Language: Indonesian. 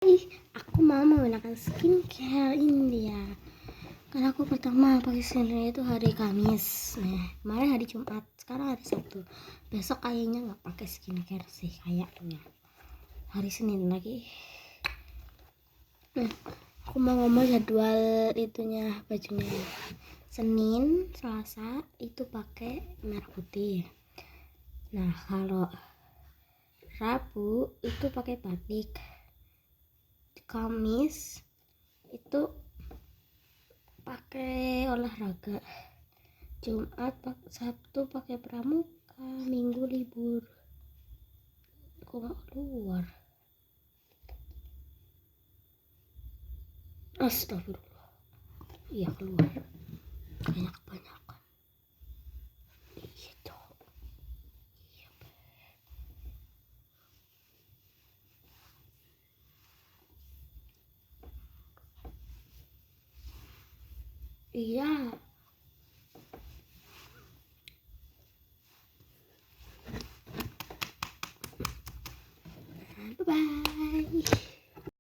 Aku mau menggunakan skincare ini ya. Karena aku pertama pakai skincare itu hari Kamis. Nah, kemarin hari Jumat, sekarang hari Sabtu. Besok kayaknya nggak pakai skincare sih kayaknya. Hari Senin lagi. Nah, aku mau ngomong jadwal itunya bajunya. Senin, Selasa itu pakai merah putih. Nah, kalau Rabu itu pakai batik. Kamis itu pakai olahraga. Jumat, Sabtu pakai pramuka, Minggu libur. Aku nggak keluar. Astagfirullah. Iya keluar. Kayak kebanyakan. Iya cok. Iya. Iya. Bye bye.